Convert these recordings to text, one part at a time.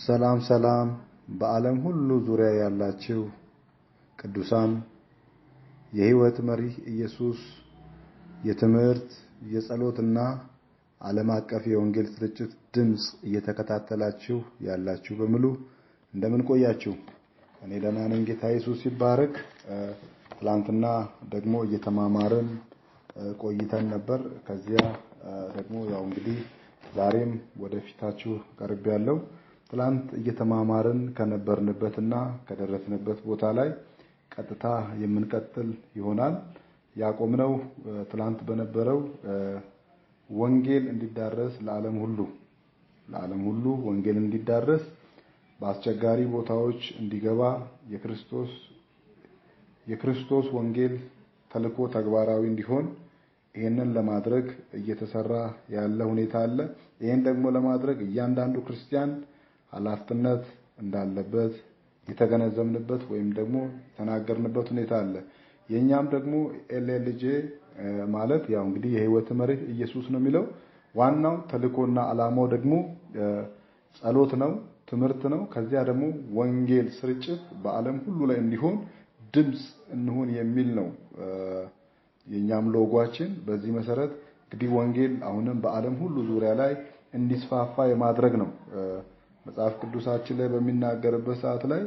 ሰላም ሰላም በዓለም ሁሉ ዙሪያ ያላችሁ ቅዱሳን የሕይወት መሪ ኢየሱስ የትምህርት የጸሎትና ዓለም አቀፍ የወንጌል ስርጭት ድምጽ እየተከታተላችሁ ያላችሁ በሙሉ እንደምን ቆያችሁ? እኔ ደህና ነኝ። ጌታ ኢየሱስ ይባረክ። ትላንትና ደግሞ እየተማማርን ቆይተን ነበር። ከዚያ ደግሞ ያው እንግዲህ ዛሬም ወደፊታችሁ ቀርቤያለሁ። ትላንት እየተማማርን ከነበርንበትና ከደረስንበት ቦታ ላይ ቀጥታ የምንቀጥል ይሆናል። ያቆምነው ትላንት በነበረው ወንጌል እንዲዳረስ ለዓለም ሁሉ ወንጌል እንዲዳረስ በአስቸጋሪ ቦታዎች እንዲገባ የክርስቶስ ወንጌል ተልእኮ ተግባራዊ እንዲሆን ይሄንን ለማድረግ እየተሰራ ያለ ሁኔታ አለ። ይሄን ደግሞ ለማድረግ እያንዳንዱ ክርስቲያን ኃላፊነት እንዳለበት የተገነዘብንበት ወይም ደግሞ ተናገርንበት ሁኔታ አለ። የኛም ደግሞ ኤልኤልጄ ማለት ያው እንግዲህ የሕይወት መሪ ኢየሱስ ነው የሚለው ዋናው ተልእኮና ዓላማው ደግሞ ጸሎት ነው፣ ትምህርት ነው። ከዚያ ደግሞ ወንጌል ስርጭት በዓለም ሁሉ ላይ እንዲሆን ድምጽ እንሁን የሚል ነው የኛም ሎጓችን። በዚህ መሰረት እንግዲህ ወንጌል አሁንም በዓለም ሁሉ ዙሪያ ላይ እንዲስፋፋ የማድረግ ነው። መጽሐፍ ቅዱሳችን ላይ በሚናገርበት ሰዓት ላይ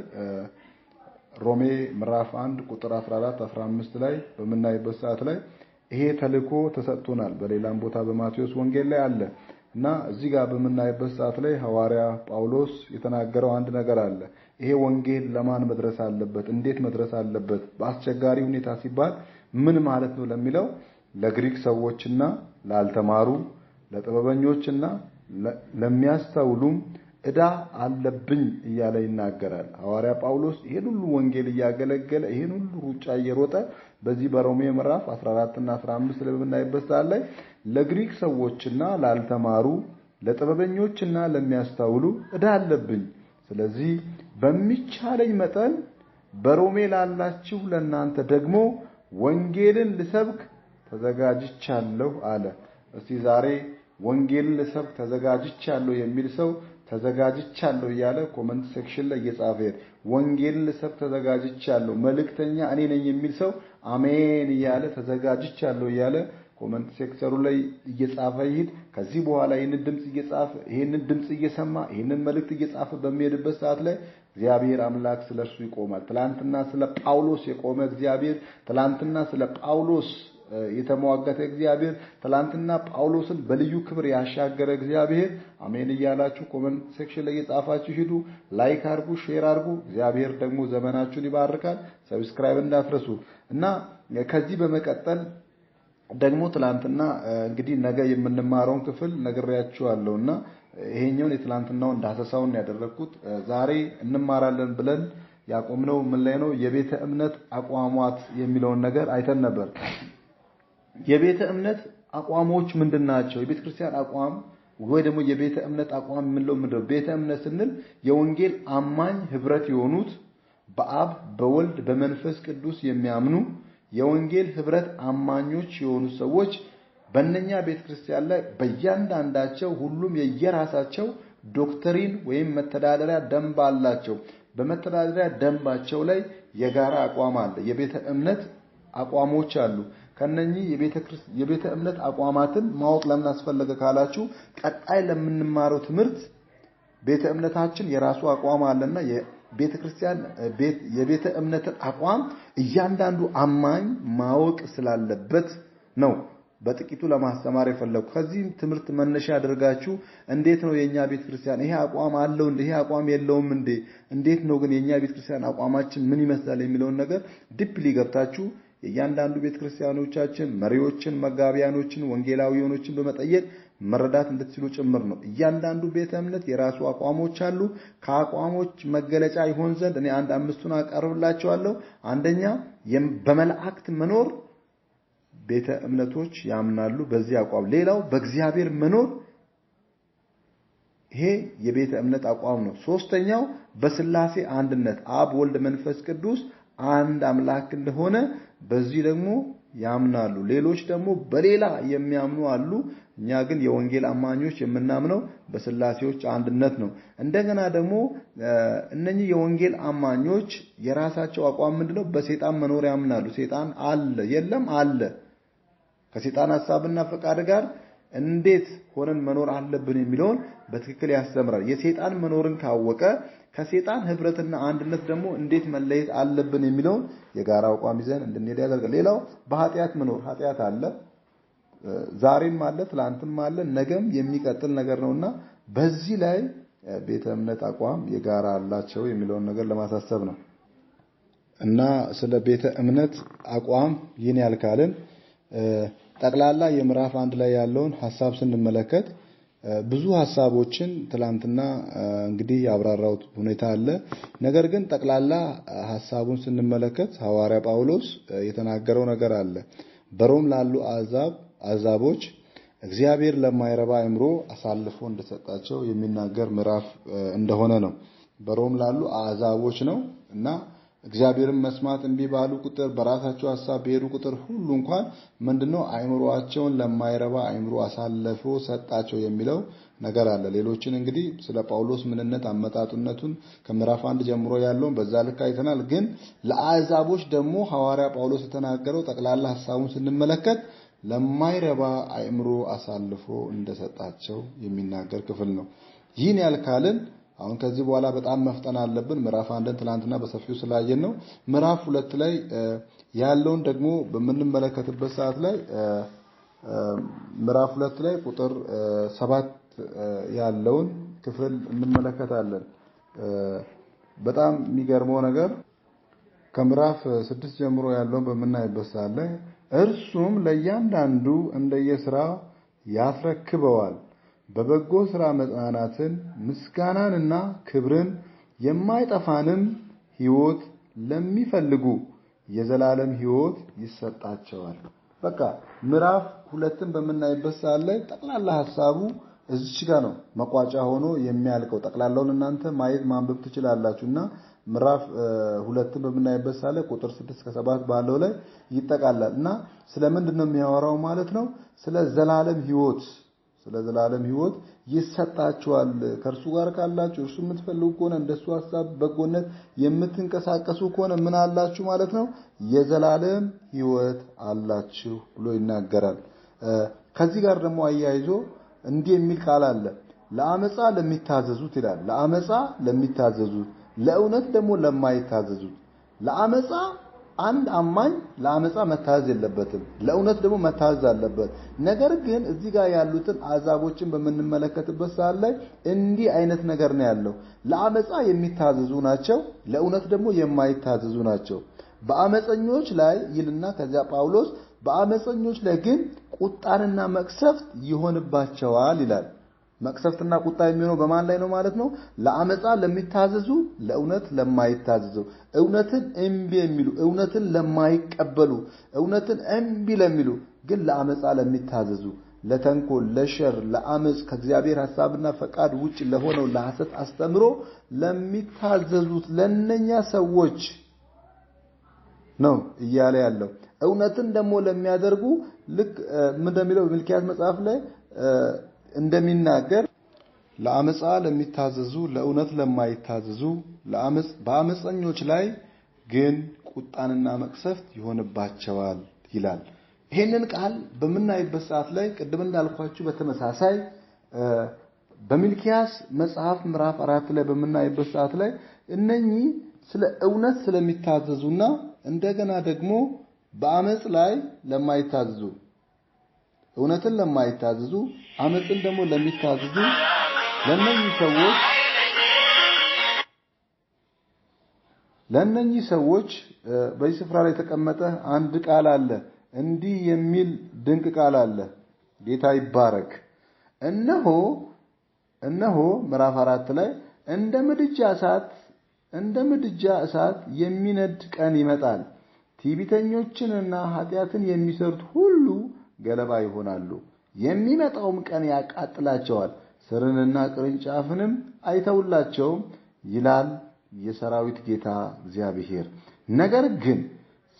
ሮሜ ምዕራፍ 1 ቁጥር 14 15 ላይ በመናይበት ሰዓት ላይ ይሄ ተልእኮ ተሰጥቶናል። በሌላም ቦታ በማቴዎስ ወንጌል ላይ አለ እና እዚህ ጋር በመናይበት ሰዓት ላይ ሐዋርያ ጳውሎስ የተናገረው አንድ ነገር አለ። ይሄ ወንጌል ለማን መድረስ አለበት? እንዴት መድረስ አለበት? በአስቸጋሪ ሁኔታ ሲባል ምን ማለት ነው ለሚለው ለግሪክ ሰዎችና ላልተማሩ፣ ለጥበበኞችና ለሚያስተውሉም ዕዳ አለብኝ እያለ ይናገራል ሐዋርያ ጳውሎስ። ይሄን ሁሉ ወንጌል እያገለገለ ይሄን ሁሉ ሩጫ እየሮጠ በዚህ በሮሜ ምዕራፍ 14 እና 15 ላይ በምናይበት ሰዓት ላይ ለግሪክ ሰዎችና ላልተማሩ፣ ለጥበበኞችና ለሚያስተውሉ ዕዳ አለብኝ። ስለዚህ በሚቻለኝ መጠን በሮሜ ላላችሁ ለናንተ ደግሞ ወንጌልን ልሰብክ ተዘጋጅቻለሁ አለ። እስቲ ዛሬ ወንጌልን ልሰብክ ተዘጋጅቻለሁ የሚል ሰው ተዘጋጅቻለሁ እያለ ኮሜንት ሴክሽን ላይ እየጻፈ ወንጌልን ልሰብክ ተዘጋጅቻለሁ መልእክተኛ እኔ ነኝ የሚል ሰው አሜን እያለ ተዘጋጅቻለሁ እያለ ኮሜንት ሴክተሩ ላይ እየጻፈ ይሄድ። ከዚህ በኋላ ይሄንን ድምጽ እየሰማ ይሄንን መልእክት እየጻፈ በሚሄድበት ሰዓት ላይ እግዚአብሔር አምላክ ስለሱ ይቆማል። ትላንትና ስለ ጳውሎስ የቆመ እግዚአብሔር፣ ትላንትና ስለ ጳውሎስ የተሟገተ እግዚአብሔር፣ ትላንትና ጳውሎስን በልዩ ክብር ያሻገረ እግዚአብሔር አሜን እያላችሁ ኮሜንት ሴክሽን ላይ እየጻፋችሁ ሂዱ። ላይክ አድርጉ፣ ሼር አድርጉ። እግዚአብሔር ደግሞ ዘመናችሁን ይባርካል። ሰብስክራይብ እንዳትረሱ እና ከዚህ በመቀጠል ደግሞ ትላንትና እንግዲህ ነገ የምንማረውን ክፍል ነግሬያችኋለሁና ይሄኛውን የትላንትናውን ዳሰሳውን ያደረኩት ዛሬ እንማራለን ብለን ያቆምነው ምን ላይ ነው? የቤተ እምነት አቋማት የሚለውን ነገር አይተን ነበር። የቤተ እምነት አቋሞች ምንድናቸው? የቤተ ክርስቲያን አቋም ወይ ደግሞ የቤተ እምነት አቋም ምንለው? ቤተ እምነት ስንል የወንጌል አማኝ ህብረት የሆኑት በአብ በወልድ በመንፈስ ቅዱስ የሚያምኑ የወንጌል ህብረት አማኞች የሆኑ ሰዎች በእነኛ ቤተክርስቲያን ላይ በእያንዳንዳቸው ሁሉም የየራሳቸው ዶክትሪን ወይም መተዳደሪያ ደንብ አላቸው። በመተዳደሪያ ደንባቸው ላይ የጋራ አቋም አለ። የቤተ እምነት አቋሞች አሉ። ከነኚህ የቤተ እምነት አቋማትን ማወቅ ለምን አስፈለገ ካላችሁ ቀጣይ ለምንማረው ትምህርት ቤተ እምነታችን የራሱ አቋም አለና ቤተክርስቲያን የቤተ እምነትን አቋም እያንዳንዱ አማኝ ማወቅ ስላለበት ነው በጥቂቱ ለማስተማር የፈለኩ። ከዚህ ትምህርት መነሻ ያደርጋችሁ እንዴት ነው የኛ ቤተክርስቲያን ይሄ አቋም አለው እንዴ? ይሄ አቋም የለውም እንዴ? እንዴት ነው ግን የኛ ቤተክርስቲያን አቋማችን ምን ይመስላል የሚለውን ነገር ዲፕሊ ገብታችሁ የእያንዳንዱ ቤተክርስቲያኖቻችን መሪዎችን፣ መጋቢያኖችን፣ ወንጌላዊያኖችን በመጠየቅ መረዳት እንድትችሉ ጭምር ነው። እያንዳንዱ ቤተ እምነት የራሱ አቋሞች አሉ። ከአቋሞች መገለጫ ይሆን ዘንድ እኔ አንድ አምስቱን አቀርብላችኋለሁ። አንደኛ በመላእክት መኖር ቤተ እምነቶች ያምናሉ በዚህ አቋም። ሌላው በእግዚአብሔር መኖር ይሄ የቤተ እምነት አቋም ነው። ሶስተኛው በስላሴ አንድነት አብ፣ ወልድ፣ መንፈስ ቅዱስ አንድ አምላክ እንደሆነ በዚህ ደግሞ ያምናሉ። ሌሎች ደግሞ በሌላ የሚያምኑ አሉ። እኛ ግን የወንጌል አማኞች የምናምነው በስላሴዎች አንድነት ነው። እንደገና ደግሞ እነኚህ የወንጌል አማኞች የራሳቸው አቋም ምንድነው? በሰይጣን መኖር ያምናሉ። ሰይጣን አለ የለም አለ። ከሰይጣን ሐሳብና ፈቃድ ጋር እንዴት ሆነን መኖር አለብን የሚለውን በትክክል ያስተምራል። የሰይጣን መኖርን ካወቀ ከሰይጣን ህብረትና አንድነት ደግሞ እንዴት መለየት አለብን የሚለውን የጋራ አቋም ይዘን እንድንሄድ ያደርጋል። ሌላው በኃጢአት መኖር፣ ኃጢአት አለ፣ ዛሬም አለ፣ ትላንትም አለ፣ ነገም የሚቀጥል ነገር ነውና በዚህ ላይ ቤተ እምነት አቋም የጋራ አላቸው የሚለውን ነገር ለማሳሰብ ነው። እና ስለ ቤተ እምነት አቋም ይህን ያልካልን ጠቅላላ የምዕራፍ 1 ላይ ያለውን ሐሳብ ስንመለከት ብዙ ሐሳቦችን ትላንትና እንግዲህ ያብራራው ሁኔታ አለ። ነገር ግን ጠቅላላ ሐሳቡን ስንመለከት ሐዋርያ ጳውሎስ የተናገረው ነገር አለ። በሮም ላሉ አሕዛቦች እግዚአብሔር ለማይረባ አእምሮ አሳልፎ እንደሰጣቸው የሚናገር ምዕራፍ እንደሆነ ነው። በሮም ላሉ አሕዛቦች ነው እና እግዚአብሔርን መስማት እንቢ ባሉ ቁጥር በራሳቸው ሐሳብ በሄዱ ቁጥር ሁሉ እንኳን ምንድነው አእምሮአቸውን ለማይረባ አእምሮ አሳልፎ ሰጣቸው የሚለው ነገር አለ። ሌሎችን እንግዲህ ስለ ጳውሎስ ምንነት አመጣጡነቱን ከምዕራፍ 1 ጀምሮ ያለውን በዛ ልክ አይተናል። ግን ለአሕዛቦች ደግሞ ሐዋርያ ጳውሎስ የተናገረው ጠቅላላ ሐሳቡን ስንመለከት ለማይረባ አእምሮ አሳልፎ እንደሰጣቸው የሚናገር ክፍል ነው። ይህን ያልካልን አሁን ከዚህ በኋላ በጣም መፍጠን አለብን። ምዕራፍ 1ን ትላንትና በሰፊው ስላየን ነው። ምዕራፍ 2 ላይ ያለውን ደግሞ በምንመለከትበት ሰዓት ላይ ምዕራፍ 2 ላይ ቁጥር 7 ያለውን ክፍል እንመለከታለን። በጣም የሚገርመው ነገር ከምዕራፍ 6 ጀምሮ ያለውን በምናይበት ሰዓት ላይ እርሱም ለእያንዳንዱ እንደየሥራው ያስረክበዋል በበጎ ሥራ መጽናናትን ምስጋናንና ክብርን የማይጠፋንም ሕይወት ለሚፈልጉ የዘላለም ሕይወት ይሰጣቸዋል። በቃ ምዕራፍ 2ን በምናይበት ሰዓት ላይ ጠቅላላ ሐሳቡ እዚች ጋር ነው መቋጫ ሆኖ የሚያልቀው። ጠቅላላውን እናንተ ማየት ማንበብ ትችላላችሁና ምዕራፍ 2ን በምናይበት ሰዓት ላይ ቁጥር 6 እስከ 7 ባለው ላይ ይጠቃላል እና ስለምንድነው የሚያወራው ማለት ነው? ስለ ዘላለም ሕይወት ይሰጣችኋል። ከእርሱ ጋር ካላችሁ እርሱ የምትፈልጉ ከሆነ እንደሱ ሐሳብ በጎነት የምትንቀሳቀሱ ከሆነ ምን አላችሁ ማለት ነው? የዘላለም ሕይወት አላችሁ ብሎ ይናገራል። ከዚህ ጋር ደግሞ አያይዞ እንዲህ የሚል ቃል አለ። ለአመፃ ለሚታዘዙት ይላል። ለአመፃ ለሚታዘዙት፣ ለእውነት ደግሞ ለማይታዘዙት። ለአመፃ አንድ አማኝ ለአመፃ መታዘዝ የለበትም፣ ለእውነት ደግሞ መታዘዝ አለበት። ነገር ግን እዚህ ጋር ያሉትን አሕዛቦችን በምንመለከትበት ሰዓት ላይ እንዲህ አይነት ነገር ነው ያለው። ለአመፃ የሚታዘዙ ናቸው፣ ለእውነት ደግሞ የማይታዘዙ ናቸው። በአመፀኞች ላይ ይልና ከዚያ ጳውሎስ በአመፀኞች ላይ ግን ቁጣንና መቅሰፍት ይሆንባቸዋል ይላል። መቅሰፍትና ቁጣ የሚሆነው በማን ላይ ነው ማለት ነው? ለአመፃ ለሚታዘዙ፣ ለእውነት ለማይታዘዙ፣ እውነትን እምቢ የሚሉ፣ እውነትን ለማይቀበሉ፣ እውነትን እምቢ ለሚሉ ግን ለአመፃ ለሚታዘዙ፣ ለተንኮል፣ ለሸር፣ ለአመፅ ከእግዚአብሔር ሐሳብና ፈቃድ ውጭ ለሆነው ለሐሰት አስተምሮ ለሚታዘዙት ለነኛ ሰዎች ነው እያለ ያለው። እውነትን ደግሞ ለሚያደርጉ ልክ ምን እንደሚለው በሚልክያስ መጽሐፍ ላይ እንደሚናገር ለአመፃ ለሚታዘዙ፣ ለእውነት ለማይታዘዙ፣ በአመፀኞች ላይ ግን ቁጣንና መቅሰፍት ይሆንባቸዋል ይላል። ይሄንን ቃል በምናይበት ሰዓት ላይ ቅድም እንዳልኳችሁ በተመሳሳይ በሚልክያስ መጽሐፍ ምዕራፍ 4 ላይ በምናይበት ሰዓት ላይ እነኚህ ስለ እውነት ስለሚታዘዙና እንደገና ደግሞ በአመፅ ላይ ለማይታዘዙ፣ እውነትን ለማይታዘዙ፣ አመፅን ደግሞ ለሚታዘዙ ለነኚህ ሰዎች በዚህ ስፍራ ላይ የተቀመጠ አንድ ቃል አለ። እንዲህ የሚል ድንቅ ቃል አለ። ጌታ ይባረክ። እነሆ ምዕራፍ 4 ላይ እንደ ምድጃ እሳት የሚነድ ቀን ይመጣል። ትዕቢተኞችንና ኃጢአትን የሚሰሩት ሁሉ ገለባ ይሆናሉ። የሚመጣውም ቀን ያቃጥላቸዋል፣ ስርንና ቅርንጫፍንም አይተውላቸውም ይላል የሰራዊት ጌታ እግዚአብሔር። ነገር ግን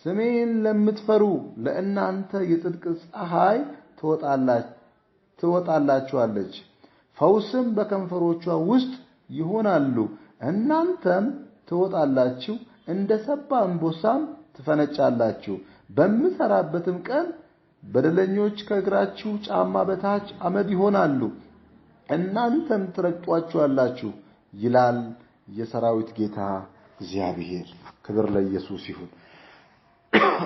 ስሜን ለምትፈሩ ለእናንተ የጽድቅ ፀሐይ ትወጣላችኋለች፣ ፈውስም በከንፈሮቿ ውስጥ ይሆናሉ። እናንተም ትወጣላችሁ፣ እንደ ሰባ አንበሳም ትፈነጫላችሁ። በምሰራበትም ቀን በደለኞች ከእግራችሁ ጫማ በታች አመድ ይሆናሉ፣ እናንተም ትረግጧቸዋላችሁ ይላል የሰራዊት ጌታ እግዚአብሔር። ክብር ለኢየሱስ ይሁን።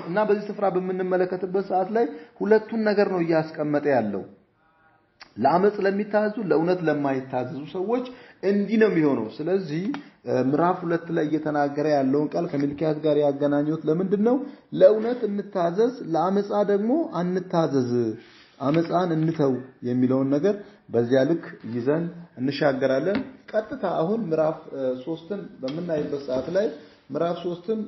እና በዚህ ስፍራ በምንመለከትበት ሰዓት ላይ ሁለቱን ነገር ነው እያስቀመጠ ያለው። ለአመጽ ለሚታዘዙ፣ ለእውነት ለማይታዘዙ ሰዎች እንዲህ ነው የሚሆነው። ስለዚህ ምዕራፍ 2 ላይ እየተናገረ ያለውን ቃል ከሚልክያስ ጋር ያገናኙት ለምንድነው? ለእውነት እንታዘዝ፣ ለአመጻ ደግሞ አንታዘዝ፣ አመጻን እንተው የሚለውን ነገር በዚያ ልክ ይዘን እንሻገራለን። ቀጥታ አሁን ምዕራፍ 3ን በምናይበት ሰዓት ላይ ምዕራፍ 3ን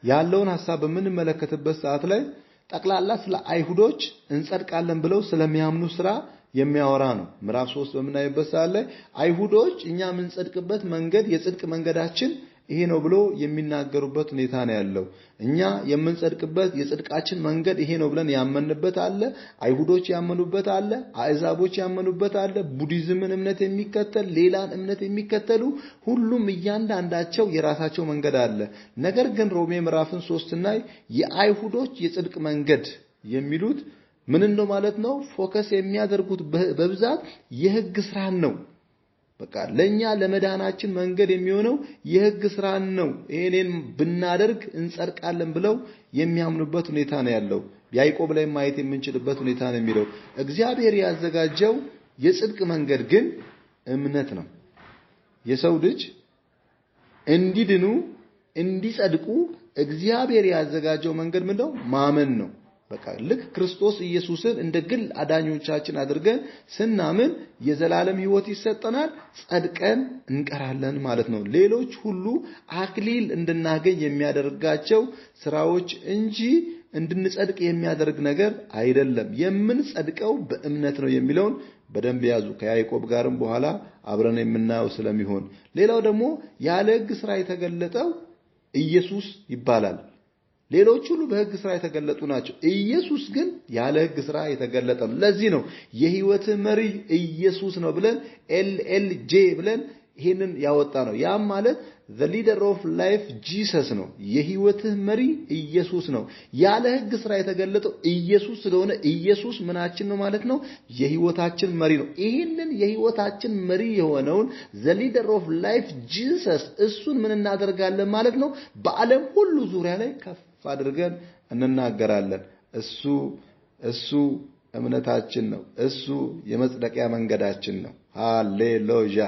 ያለውን ሐሳብ በምንመለከትበት ሰዓት ላይ ጠቅላላ ስለ አይሁዶች እንጸድቃለን ብለው ስለሚያምኑ ስራ የሚያወራ ነው። ምዕራፍ 3 በምናይበት ሰዓት ላይ አይሁዶች እኛ የምንጸድቅበት መንገድ የጽድቅ መንገዳችን ይሄ ነው ብሎ የሚናገሩበት ሁኔታ ነው ያለው። እኛ የምንጸድቅበት የጽድቃችን መንገድ ይሄ ነው ብለን ያመንበት አለ፣ አይሁዶች ያመኑበት አለ፣ አሕዛቦች ያመኑበት አለ፣ ቡዲዝምን እምነት የሚከተል ሌላን እምነት የሚከተሉ ሁሉም እያንዳንዳቸው የራሳቸው መንገድ አለ። ነገር ግን ሮሜ ምዕራፍን 3 ላይ የአይሁዶች የጽድቅ መንገድ የሚሉት ምን ነው ማለት ነው? ፎከስ የሚያደርጉት በብዛት የሕግ ስራን ነው። በቃ ለኛ ለመዳናችን መንገድ የሚሆነው የሕግ ስራን ነው። ይሄንን ብናደርግ እንጸድቃለን ብለው የሚያምኑበት ሁኔታ ነው ያለው። ያዕቆብ ላይ ማየት የምንችልበት ሁኔታ ነው የሚለው እግዚአብሔር ያዘጋጀው የጽድቅ መንገድ ግን እምነት ነው። የሰው ልጅ እንዲድኑ እንዲጸድቁ እግዚአብሔር ያዘጋጀው መንገድ ምንድነው? ማመን ነው። በቃ ልክ ክርስቶስ ኢየሱስን እንደ ግል አዳኞቻችን አድርገን ስናምን የዘላለም ሕይወት ይሰጠናል፣ ጸድቀን እንቀራለን ማለት ነው። ሌሎች ሁሉ አክሊል እንድናገኝ የሚያደርጋቸው ስራዎች እንጂ እንድንጸድቅ የሚያደርግ ነገር አይደለም። የምንጸድቀው በእምነት ነው የሚለውን በደንብ ያዙ። ከያዕቆብ ጋርም በኋላ አብረን የምናየው ስለሚሆን ሌላው ደግሞ ያለ ሕግ ስራ የተገለጠው ኢየሱስ ይባላል። ሌሎች ሁሉ በሕግ ስራ የተገለጡ ናቸው። ኢየሱስ ግን ያለ ሕግ ስራ የተገለጠ ነው። ለዚህ ነው የሕይወት መሪ ኢየሱስ ነው ብለን LLJ ብለን ይሄንን ያወጣ ነው። ያም ማለት the leader of life Jesus ነው። የሕይወት መሪ ኢየሱስ ነው። ያለ ሕግ ስራ የተገለጠው ኢየሱስ ስለሆነ ኢየሱስ ምናችን ነው ማለት ነው? የሕይወታችን መሪ ነው። ይሄንን የሕይወታችን መሪ የሆነውን the leader of life Jesus እሱን ምን እናደርጋለን ማለት ነው? በዓለም ሁሉ ዙሪያ ላይ ከፍ አድርገን እንናገራለን። እሱ እምነታችን ነው። እሱ የመጽደቂያ መንገዳችን ነው። ሃሌሉያ።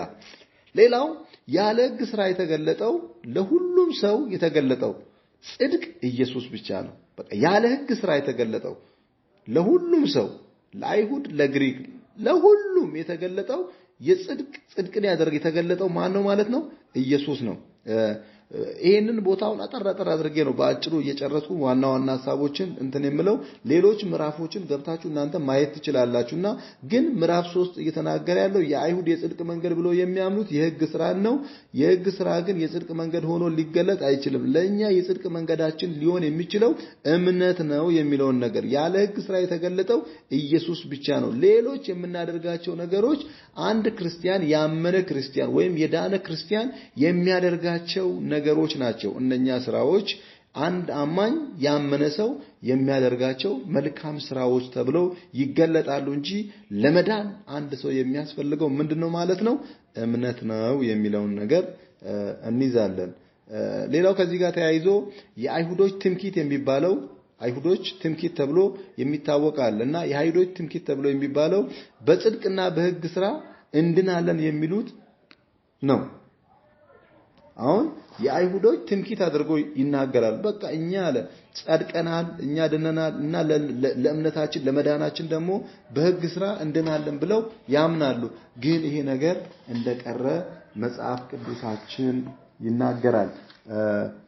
ሌላው ያለ ሕግ ስራ የተገለጠው ለሁሉም ሰው የተገለጠው ጽድቅ ኢየሱስ ብቻ ነው። በቃ ያለ ሕግ ስራ የተገለጠው ለሁሉም ሰው፣ ለአይሁድ፣ ለግሪክ፣ ለሁሉም የተገለጠው ጽድቅን ያደርግ የተገለጠው ማን ነው ማለት ነው? ኢየሱስ ነው። ይሄንን ቦታውን አጠር አድርጌ ነው በአጭሩ እየጨረስኩ ዋና ሐሳቦችን የምለው። ሌሎች ምዕራፎችን ገብታችሁ እናንተ ማየት ትችላላችሁና ግን ምዕራፍ 3 እየተናገረ ያለው የአይሁድ የጽድቅ መንገድ ብሎ የሚያምኑት የሕግ ስራን ነው። የሕግ ስራ ግን የጽድቅ መንገድ ሆኖ ሊገለጥ አይችልም። ለኛ የጽድቅ መንገዳችን ሊሆን የሚችለው እምነት ነው የሚለውን ነገር ያለ ሕግ ስራ የተገለጠው ኢየሱስ ብቻ ነው። ሌሎች የምናደርጋቸው ነገሮች አንድ ክርስቲያን ያመነ ክርስቲያን ወይም የዳነ ክርስቲያን የሚያደርጋቸው ነገሮች ናቸው። እነኛ ስራዎች አንድ አማኝ ያመነ ሰው የሚያደርጋቸው መልካም ስራዎች ተብለው ይገለጣሉ እንጂ ለመዳን አንድ ሰው የሚያስፈልገው ምንድነው ማለት ነው? እምነት ነው የሚለውን ነገር እንይዛለን። ሌላው ከዚህ ጋር ተያይዞ የአይሁዶች ትምክህት የሚባለው አይሁዶች ትምክህት ተብሎ የሚታወቃልና የአይሁዶች ትምክህት ተብሎ የሚባለው በጽድቅና በሕግ ስራ እንድናለን የሚሉት ነው። አሁን የአይሁዶች ትምክህት አድርጎ ይናገራል። በቃ እኛ አለ ጸድቀናል፣ እኛ ድነናል እና ለእምነታችን ለመዳናችን ደግሞ በሕግ ስራ እንድናለን ብለው ያምናሉ። ግን ይሄ ነገር እንደቀረ መጽሐፍ ቅዱሳችን ይናገራል።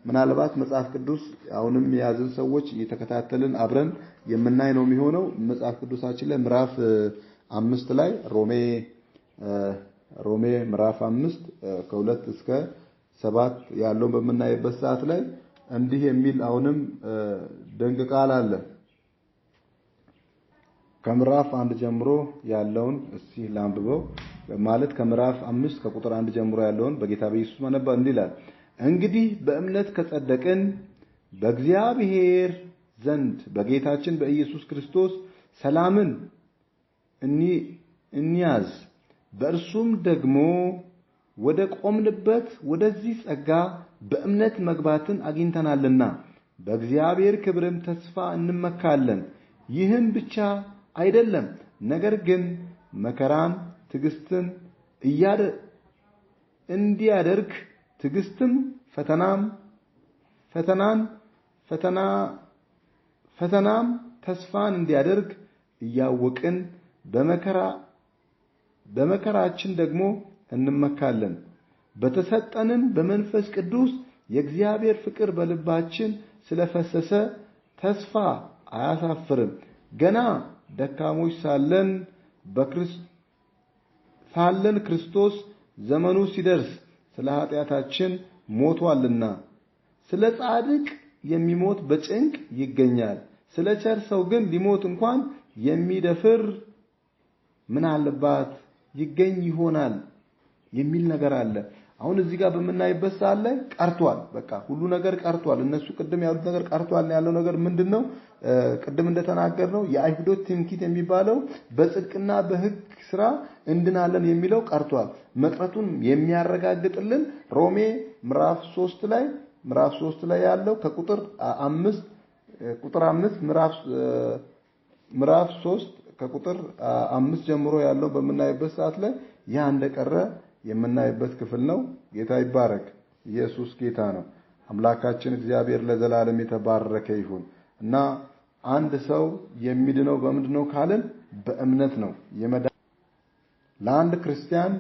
ምናልባት መጽሐፍ ቅዱስ አሁንም የያዝን ሰዎች እየተከታተልን አብረን የምናይ ነው የሚሆነው። መጽሐፍ ቅዱሳችን ላይ ምዕራፍ 5 ላይ ሮሜ ምዕራፍ 5 ከ2 እስከ 7 ያለውን በምናይበት ሰዓት ላይ እንዲህ የሚል አሁንም ድንቅ ቃል አለ። ከምዕራፍ 1 ጀምሮ ያለውን እስቲ ላንብበው። ማለት ከምዕራፍ 5 ከቁጥር 1 ጀምሮ ያለውን በጌታ በኢየሱስ ማነባ እንዲህ ይላል። እንግዲህ በእምነት ከጸደቅን በእግዚአብሔር ዘንድ በጌታችን በኢየሱስ ክርስቶስ ሰላምን እንያዝ፣ በእርሱም ደግሞ ወደ ቆምንበት ወደዚህ ጸጋ በእምነት መግባትን አግኝተናልና በእግዚአብሔር ክብርም ተስፋ እንመካለን። ይህም ብቻ አይደለም፣ ነገር ግን መከራን ትዕግስትን እንዲያደርግ ትዕግስትም ፈተናም ተስፋን እንዲያደርግ እያወቅን በመከራችን ደግሞ እንመካለን። በተሰጠንም በመንፈስ ቅዱስ የእግዚአብሔር ፍቅር በልባችን ስለፈሰሰ ተስፋ አያሳፍርም። ገና ደካሞች ሳለን ክርስቶስ ዘመኑ ሲደርስ ስለ ኃጢአታችን ሞቷልና፣ ስለ ጻድቅ የሚሞት በጭንቅ ይገኛል፣ ስለ ቸር ሰው ግን ሊሞት እንኳን የሚደፍር ምን አለባት ይገኝ ይሆናል የሚል ነገር አለ። አሁን እዚህ ጋር በመናይበት ሰዓት ላይ ቀርቷል። በቃ ሁሉ ነገር ቀርቷል። እነሱ ቅድም ያሉት ነገር ቀርቷል ያለው ነገር ምንድነው? ቅድም እንደተናገርነው የአይሁዶች ትምክህት የሚባለው በጽድቅና በሕግ ስራ እንድናለን የሚለው ቀርቷል። መቅረቱን የሚያረጋግጥልን ሮሜ ምዕራፍ 3 ላይ ያለው ከቁጥር 5 ምዕራፍ 3 ከቁጥር 5 ጀምሮ ያለው በመናይበት ሰዓት ላይ ያ እንደቀረ የምናይበት ክፍል ነው። ጌታ ይባረክ። ኢየሱስ ጌታ ነው። አምላካችን እግዚአብሔር ለዘላለም የተባረከ ይሁን እና አንድ ሰው የሚድነው በምንድነው ካልን በእምነት ነው። ለአንድ ክርስቲያን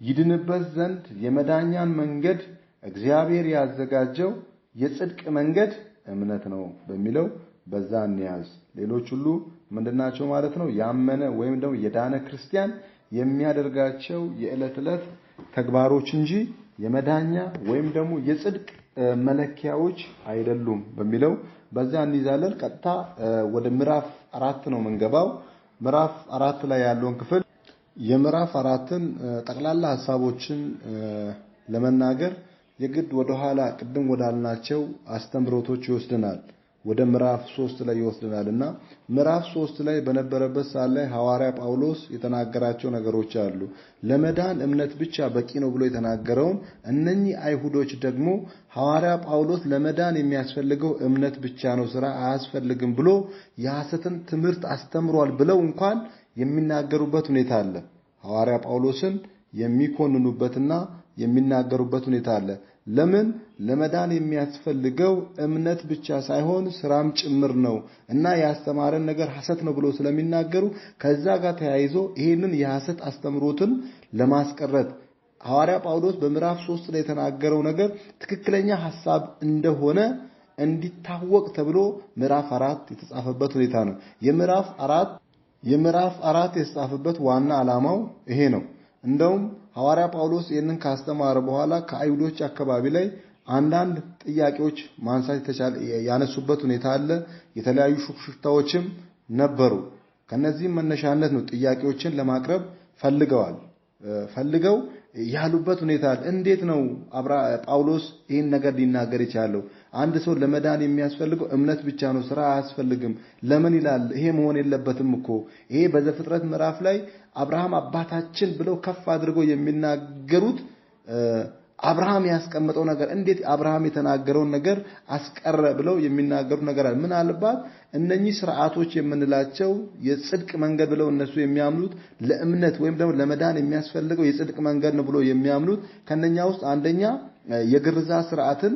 ይድንበት ዘንድ የመዳኛን መንገድ እግዚአብሔር ያዘጋጀው የጽድቅ መንገድ እምነት ነው በሚለው በዛ እንያዝ። ሌሎች ሁሉ ምንድናቸው ማለት ነው? ያመነ ወይም ደግሞ የዳነ ክርስቲያን የሚያደርጋቸው የዕለት ዕለት ተግባሮች እንጂ የመዳኛ ወይም ደግሞ የጽድቅ መለኪያዎች አይደሉም በሚለው በዛ እንይዛለን። ቀጥታ ወደ ምዕራፍ 4 ነው መንገባው። ምዕራፍ 4 ላይ ያለውን ክፍል የምዕራፍ 4ን ጠቅላላ ሐሳቦችን ለመናገር የግድ ወደ ኋላ ቅድም ወዳልናቸው አስተምሮቶች ይወስደናል። ወደ ምዕራፍ 3 ላይ ይወስደናልና ምዕራፍ 3 ላይ በነበረበት ሰዓት ላይ ሐዋርያ ጳውሎስ የተናገራቸው ነገሮች አሉ። ለመዳን እምነት ብቻ በቂ ነው ብሎ የተናገረውን እነኚህ አይሁዶች ደግሞ ሐዋርያ ጳውሎስ ለመዳን የሚያስፈልገው እምነት ብቻ ነው፣ ስራ አያስፈልግም ብሎ የሐሰትን ትምህርት አስተምሯል ብለው እንኳን የሚናገሩበት ሁኔታ አለ። ሐዋርያ ጳውሎስን የሚኮንኑበትና የሚናገሩበት ሁኔታ አለ። ለምን? ለመዳን የሚያስፈልገው እምነት ብቻ ሳይሆን ስራም ጭምር ነው እና ያስተማረን ነገር ሐሰት ነው ብሎ ስለሚናገሩ ከዛ ጋር ተያይዞ ይሄንን የሐሰት አስተምሮትን ለማስቀረት ሐዋርያ ጳውሎስ በምዕራፍ 3 ላይ የተናገረው ነገር ትክክለኛ ሐሳብ እንደሆነ እንዲታወቅ ተብሎ ምዕራፍ 4 የተጻፈበት ሁኔታ ነው። የምዕራፍ 4 የተጻፈበት ዋና ዓላማው ይሄ ነው። እንደውም ሐዋርያ ጳውሎስ ይህንን ካስተማረ በኋላ ከአይሁዶች አካባቢ ላይ አንዳንድ ጥያቄዎች ማንሳት ያነሱበት ሁኔታ አለ። የተለያዩ ሹክሹክታዎችም ነበሩ። ከነዚህም መነሻነት ነው ጥያቄዎችን ለማቅረብ ፈልገው ያሉበት ሁኔታ አለ። እንዴት ነው ጳውሎስ ይህን ነገር ሊናገር የቻለው? አንድ ሰው ለመዳን የሚያስፈልገው እምነት ብቻ ነው፣ ስራ አያስፈልግም ለምን ይላል? ይሄ መሆን የለበትም እኮ። ይሄ በዘፍጥረት ምዕራፍ ላይ አብርሃም አባታችን ብለው ከፍ አድርገው የሚናገሩት አብርሃም ያስቀመጠው ነገር እንዴት አብርሃም የተናገረውን ነገር አስቀረ ብለው የሚናገሩት ነገር አለ። ምናልባት እነኚህ ስርዓቶች የምንላቸው የጽድቅ መንገድ ብለው እነሱ የሚያምኑት ለእምነት ወይም ደግሞ ለመዳን የሚያስፈልገው የጽድቅ መንገድ ነው ብለው የሚያምኑት ከነኛ ውስጥ አንደኛ የግርዛት ስርዓትን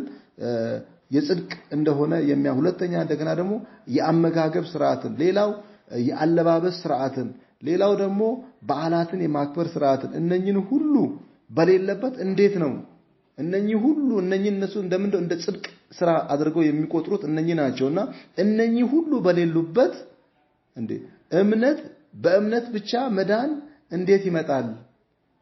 የጽድቅ እንደሆነ ሁለተኛ እንደገና ደግሞ የአመጋገብ ስርዓትን፣ ሌላው የአለባበስ ስርዓትን፣ ሌላው ደግሞ በዓላትን የማክበር ስርዓትን እነኚህን ሁሉ በሌለበት እንዴት ነው እነኚህ እነሱ እንደምንድነው እንደ ጽድቅ ስራ አድርገው የሚቆጥሩት እነኚህ ናቸውና እነኚህ ሁሉ በሌሉበት በእምነት ብቻ መዳን እንዴት ይመጣል?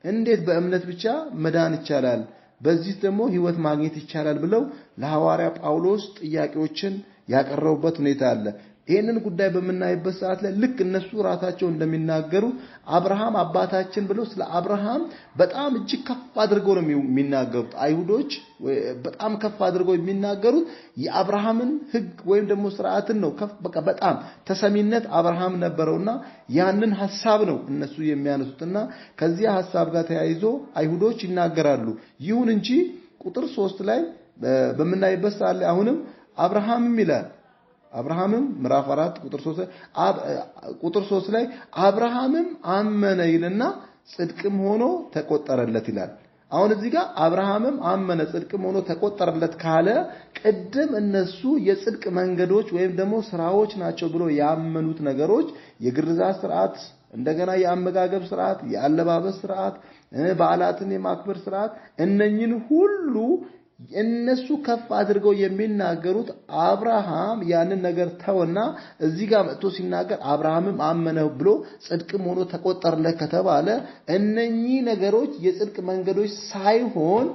እንዴት በእምነት ብቻ መዳን ይቻላል? በዚህ ደግሞ ህይወት ማግኘት ይቻላል ብለው ለሐዋርያ ጳውሎስ ጥያቄዎችን ያቀረቡበት ሁኔታ አለ። ይሄንን ጉዳይ በመናይበት ሰዓት ላይ ልክ እነሱ ራሳቸው እንደሚናገሩ አብርሃም አባታችን ብለው ስለ አብርሃም በጣም እጅግ ከፍ አድርገው ነው የሚናገሩት። አይሁዶች በጣም ከፍ አድርገው የሚናገሩት የአብርሃምን ሕግ ወይም ደግሞ ሥርዓትን ነው። በቃ በጣም ተሰሚነት አብርሃም ነበረውና ያንን ሐሳብ ነው እነሱ የሚያነሱትና ከዚያ ሐሳብ ጋር ተያይዞ አይሁዶች ይናገራሉ። ይሁን እንጂ ቁጥር 3 ላይ በመናይበት ሰዓት ላይ አሁንም አብርሃምም ይላል አብርሃምም ምዕራፍ 4 ቁጥር 3 ላይ አብርሃምም አመነ ይልና ጽድቅም ሆኖ ተቆጠረለት ይላል። አሁን እዚህ ጋር አብርሃምም አመነ ጽድቅም ሆኖ ተቆጠረለት ካለ ቀደም እነሱ የጽድቅ መንገዶች ወይም ደግሞ ስራዎች ናቸው ብሎ ያመኑት ነገሮች የግርዛት ሥርዓት፣ እንደገና የአመጋገብ ሥርዓት፣ የአለባበስ ሥርዓት፣ በዓላትን የማክበር ሥርዓት እነኚህን ሁሉ እነሱ ከፍ አድርገው የሚናገሩት አብርሃም ያንን ነገር ተወና እዚህ ጋር መጥቶ ሲናገር አብርሃምም አመነ ብሎ ጽድቅም ሆኖ ተቆጠረለት ከተባለ እነኚህ ነገሮች የጽድቅ መንገዶች ሳይሆን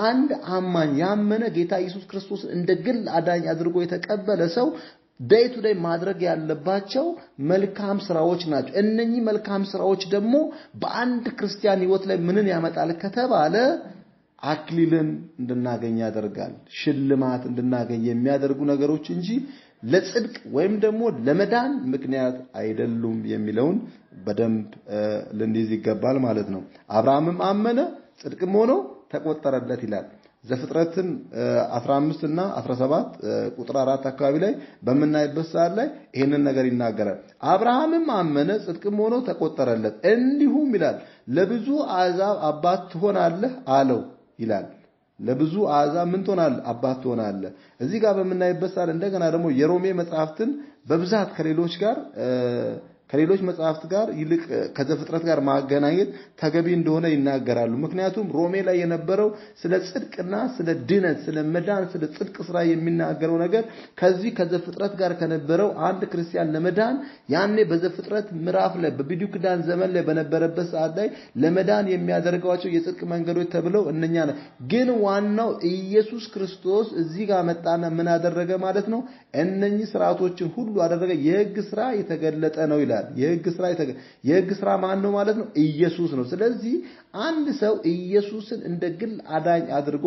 አንድ አማኝ ያመነ ጌታ ኢየሱስ ክርስቶስ እንደ ግል አዳኝ አድርጎ የተቀበለ ሰው ዴይ ቱ ዴይ ማድረግ ያለባቸው መልካም ስራዎች ናቸው። እነኚህ መልካም ስራዎች ደግሞ በአንድ ክርስቲያን ሕይወት ላይ ምንን ያመጣል ከተባለ አክሊልን እንድናገኝ ያደርጋል። ሽልማት እንድናገኝ የሚያደርጉ ነገሮች እንጂ ለጽድቅ ወይም ደግሞ ለመዳን ምክንያት አይደሉም የሚለውን በደንብ ልንይዝ ይገባል ማለት ነው። አብርሃምም አመነ ጽድቅም ሆኖ ተቆጠረለት ይላል። ዘፍጥረትን 15 እና 17 ቁጥር 4 አካባቢ ላይ በመናይበት ሰዓት ላይ ይሄንን ነገር ይናገራል። አብርሃምም አመነ ጽድቅም ሆኖ ተቆጠረለት፣ እንዲሁም ይላል ለብዙ አሕዛብ አባት ትሆናለህ አለው ይላል። ለብዙ አሕዛብ ምን ትሆናለህ? አባት ትሆናለህ። እዚህ ጋር በመናይበት ሰዓት እንደገና ደግሞ የሮሜ መጽሐፍትን በብዛት ከሌሎች መጽሐፍት ጋር ይልቅ ከዘፍጥረት ጋር ማገናኘት ተገቢ እንደሆነ ይናገራሉ። ምክንያቱም ሮሜ ላይ የነበረው ስለ ጽድቅና ስለ ድነት፣ ስለ መዳን፣ ስለ ጽድቅ ስራ የሚናገረው ነገር ከዚህ ከዘፍጥረት ጋር ከነበረው አንድ ክርስቲያን ለመዳን ያኔ በዘፍጥረት ምዕራፍ ላይ በብሉይ ኪዳን ዘመን ላይ በነበረበት ሰዓት ላይ ለመዳን የሚያደርጋቸው የጽድቅ መንገዶች ተብለው እነኛ ነው። ግን ዋናው ኢየሱስ ክርስቶስ እዚህ ጋር መጣና ምን አደረገ ማለት ነው? እነኚህ ስርዓቶችን ሁሉ አደረገ። የሕግ ስራ የተገለጠ ነው ይላል። የሕግ ስራ ማን ነው ማለት ነው? ኢየሱስ ነው። ስለዚህ አንድ ሰው ኢየሱስን እንደ ግል አዳኝ አድርጎ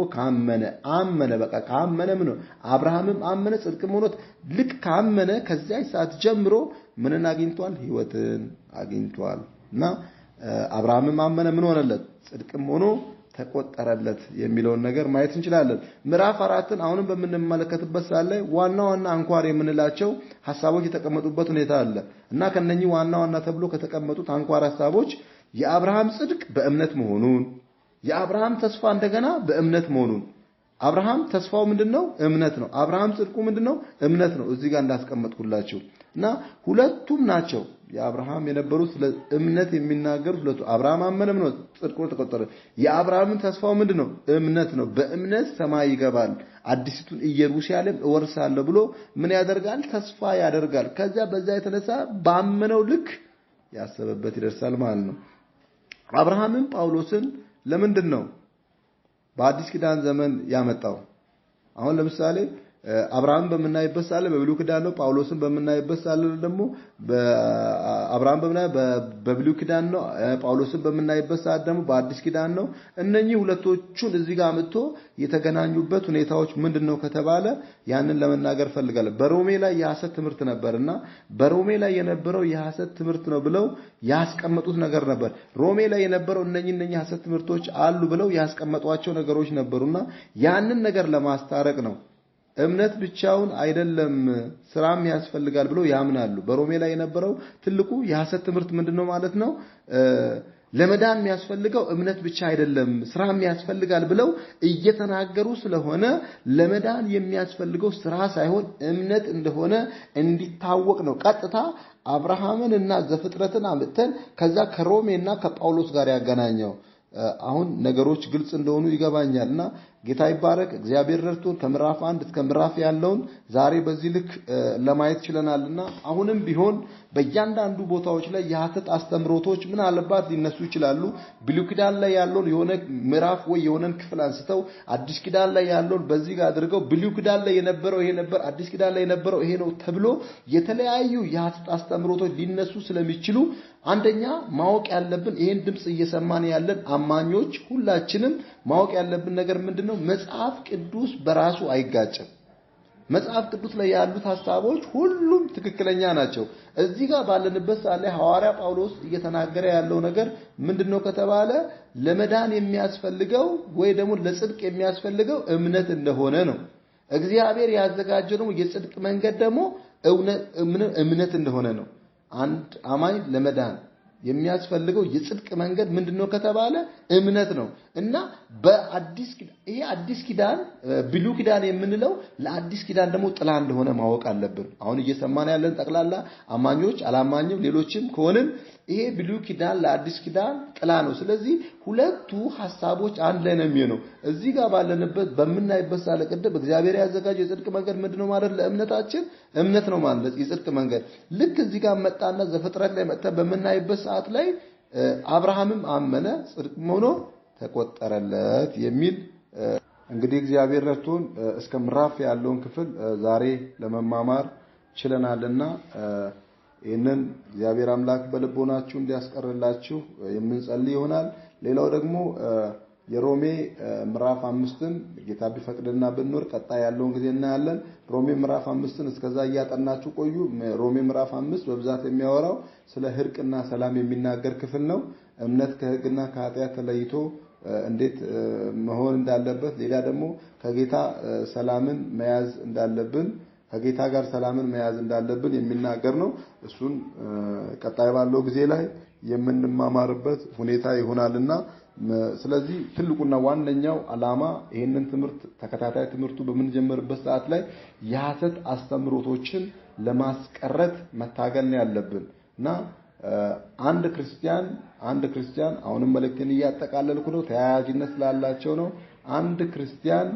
አመነ በቃ ካመነ ምን ነው? አብርሃምም አመነ ጽድቅም ሆኖ ልክ ካመነ ከዚያ ሰዓት ጀምሮ ምንን አግኝቷል? ሕይወትን አግኝቷል። እና አብርሃምም አመነ ምን ሆነለት? ጽድቅም ሆኖ ተቆጠረለት የሚለውን ነገር ማየት እንችላለን። ምዕራፍ 4ን አሁንም በምንመለከትበት ሰዓት ላይ ዋና አንኳር የምንላቸው ሐሳቦች የተቀመጡበት ሁኔታ አለ እና ከነኚህ ዋና ተብሎ ከተቀመጡት አንኳር ሐሳቦች የአብርሃም ጽድቅ በእምነት መሆኑን፣ የአብርሃም ተስፋ እንደገና በእምነት መሆኑን። አብርሃም ተስፋው ምንድነው? እምነት ነው። አብርሃም ጽድቁ ምንድነው? እምነት ነው። እዚህ ጋር እንዳስቀመጥኩላችሁ እና ሁለቱም ናቸው የአብርሃም የነበሩት ስለ እምነት የሚናገሩት ሁለቱ። አብርሃም አመነ ነው ጽድቁ ተቆጠረ። የአብርሃምን ተስፋው ምንድነው? እምነት ነው። በእምነት ሰማይ ይገባል፣ አዲስቱን ኢየሩሳሌም እወርሳለሁ ብሎ ምን ያደርጋል? ተስፋ ያደርጋል። ከዛ በዛ የተነሳ ባመነው ልክ ያሰበበት ይደርሳል ማለት ነው። አብርሃምም ጳውሎስን ለምንድን ነው በአዲስ ኪዳን ዘመን ያመጣው? አሁን ለምሳሌ አብርሃም በመናይበት ሳለ በብሉይ ኪዳን ነው። ጳውሎስን በመናይበት ሳለ ደግሞ አብርሃም በብሉይ ኪዳን ነው። ጳውሎስን በመናይበት ሰዓት ደግሞ በአዲስ ኪዳን ነው። እነኚህ ሁለቶቹን እዚህ ጋር አምጥቶ የተገናኙበት ሁኔታዎች ምንድነው ከተባለ ያንን ለመናገር ፈልጋለሁ። በሮሜ ላይ የሐሰት ትምህርት ነበርና በሮሜ ላይ የነበረው የሐሰት ትምህርት ነው ብለው ያስቀመጡት ነገር ነበር። ሮሜ ላይ የነበረው እነኚህ ሐሰት ትምህርቶች አሉ ብለው ያስቀመጧቸው ነገሮች ነበሩና ያንን ነገር ለማስታረቅ ነው። እምነት ብቻውን አይደለም ስራም ያስፈልጋል ብለው ያምናሉ። በሮሜ ላይ የነበረው ትልቁ የሐሰት ትምህርት ምንድነው ማለት ነው? ለመዳን የሚያስፈልገው እምነት ብቻ አይደለም ስራም ያስፈልጋል ብለው እየተናገሩ ስለሆነ ለመዳን የሚያስፈልገው ስራ ሳይሆን እምነት እንደሆነ እንዲታወቅ ነው። ቀጥታ አብርሃምንና ዘፍጥረትን አምጥተን ከዛ ከሮሜና ከጳውሎስ ጋር ያገናኘው። አሁን ነገሮች ግልጽ እንደሆኑ ይገባኛልና ጌታ ይባረክ። እግዚአብሔር ረድቶን ከምዕራፍ 1 እስከ ምዕራፍ ያለውን ዛሬ በዚህ ልክ ለማየት ችለናልና አሁንም ቢሆን በእያንዳንዱ ቦታዎች ላይ የሐሰት አስተምሮቶች ምናልባት ሊነሱ ይችላሉ። ብሉይ ኪዳን ላይ ያለውን የሆነ ምዕራፍ ወይ የሆነን ክፍል አንስተው አዲስ ኪዳን ላይ ያለውን በዚህ ጋር አድርገው ብሉይ ኪዳን ላይ የነበረው ይሄ ነበር፣ አዲስ ኪዳን ላይ የነበረው ይሄ ነው ተብሎ የተለያዩ የሐሰት አስተምሮቶች ሊነሱ ስለሚችሉ አንደኛ ማወቅ ያለብን ይሄን ድምጽ እየሰማን ያለን አማኞች ሁላችንም ማወቅ ያለብን ነገር ምንድነው? መጽሐፍ ቅዱስ በራሱ አይጋጭም። መጽሐፍ ቅዱስ ላይ ያሉት ሐሳቦች ሁሉም ትክክለኛ ናቸው። እዚህ ጋር ባለንበት ሰዓት ላይ ሐዋርያ ጳውሎስ እየተናገረ ያለው ነገር ምንድነው ከተባለ ለመዳን የሚያስፈልገው ወይ ደግሞ ለጽድቅ የሚያስፈልገው እምነት እንደሆነ ነው። እግዚአብሔር ያዘጋጀው ደግሞ የጽድቅ መንገድ ደግሞ እምነት እንደሆነ ነው። አንድ አማኝ ለመዳን የሚያስፈልገው የጽድቅ መንገድ ምንድነው ከተባለ እምነት ነው። እና በአዲስ ይሄ አዲስ ኪዳን ብሉይ ኪዳን የምንለው ለአዲስ ኪዳን ደግሞ ጥላ እንደሆነ ማወቅ አለብን። አሁን እየሰማን ያለን ጠቅላላ አማኞች አላማኝም ሌሎችም ከሆነን ይሄ ብሉይ ኪዳን ለአዲስ ኪዳን ጥላ ነው። ስለዚህ ሁለቱ ሐሳቦች አንድ ላይ ነው የሚሆነው። እዚህ ጋር ባለንበት በመናይበት ሳለ ቅድም እግዚአብሔር ያዘጋጀው የጽድቅ መንገድ ምንድነው ማለት ለእምነታችን እምነት ነው ማለት የጽድቅ መንገድ። ልክ እዚህ ጋር መጣና ዘፍጥረት ላይ መጣ በመናይበት ሰዓት ላይ አብርሃምም አመነ ጽድቅም ሆኖ ተቆጠረለት የሚል እንግዲህ እግዚአብሔር ረድቶን እስከ ምዕራፍ ያለውን ክፍል ዛሬ ለመማማር ችለናልና ይሄንን እግዚአብሔር አምላክ በልቦናችሁ እንዲያስቀርላችሁ የምንጸልይ ይሆናል። ሌላው ደግሞ የሮሜ ምዕራፍ 5ን ጌታ ቢፈቅድና ብንኖር ቀጣይ ያለውን ጊዜ እናያለን። ሮሜ ምዕራፍ 5ን እስከዛ እያጠናችሁ ቆዩ። ሮሜ ምዕራፍ 5 በብዛት የሚያወራው ስለ ሕርቅና ሰላም የሚናገር ክፍል ነው። እምነት ከሕግና ከኃጢአት ተለይቶ እንዴት መሆን እንዳለበት፣ ሌላ ደግሞ ከጌታ ሰላምን መያዝ እንዳለብን ከጌታ ጋር ሰላምን መያዝ እንዳለብን የሚናገር ነው። እሱን ቀጣይ ባለው ጊዜ ላይ የምንማማርበት ሁኔታ ይሆናልና ስለዚህ ትልቁና ዋነኛው ዓላማ ይሄንን ትምህርት ተከታታይ ትምህርቱ በምንጀምርበት ሰዓት ላይ የሐሰት አስተምሮቶችን ለማስቀረት መታገል ነው ያለብንና አንድ ክርስቲያን አሁንም መልእክቴን እያጠቃለልኩ ነው ተያያዥነት ስላላቸው ነው። አንድ ክርስቲያን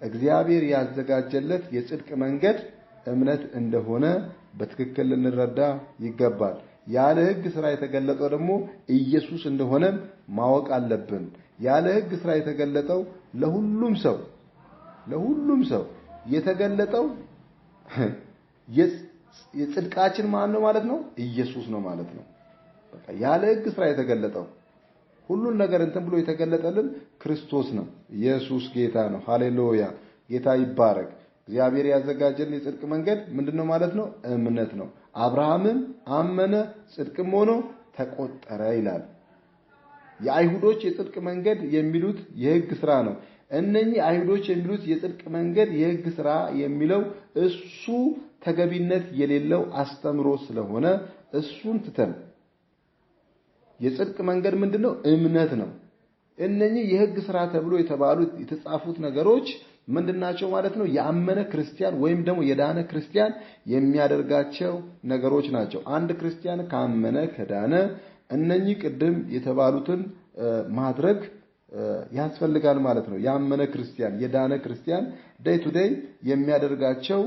እግዚአብሔር ያዘጋጀለት የጽድቅ መንገድ እምነት እንደሆነ በትክክል ልንረዳ ይገባል። ያለ ሕግ ሥራ የተገለጠው ደግሞ ኢየሱስ እንደሆነ ማወቅ አለብን። ያለ ሕግ ሥራ የተገለጠው ለሁሉም ሰው የተገለጠው የጽድቃችን ማን ነው ማለት ነው? ኢየሱስ ነው ማለት ነው። በቃ ያለ ሕግ ሥራ የተገለጠው ሁሉን ነገር እንትን ብሎ የተገለጠልን ክርስቶስ ነው። ኢየሱስ ጌታ ነው። ሃሌሉያ! ጌታ ይባረክ። እግዚአብሔር ያዘጋጀልን የጽድቅ መንገድ ምንድነው ማለት ነው? እምነት ነው። አብርሃምም አመነ ጽድቅም ሆኖ ተቆጠረ ይላል። የአይሁዶች የጽድቅ መንገድ የሚሉት የሕግ ሥራ ነው። እነኚህ አይሁዶች የሚሉት የጽድቅ መንገድ የሕግ ሥራ የሚለው እሱ ተገቢነት የሌለው አስተምሮ ስለሆነ እሱን ትተን የጽድቅ መንገድ ምንድነው? እምነት ነው። እነኚህ የሕግ ሥራ ተብሎ የተባሉት የተጻፉት ነገሮች ምንድናቸው ማለት ነው? ያመነ ክርስቲያን ወይም ደግሞ የዳነ ክርስቲያን የሚያደርጋቸው ነገሮች ናቸው። አንድ ክርስቲያን ካመነ ከዳነ እነኚህ ቅድም የተባሉትን ማድረግ ያስፈልጋል ማለት ነው። ያመነ ክርስቲያን የዳነ ክርስቲያን ዴይ ቱ ዴይ የሚያደርጋቸው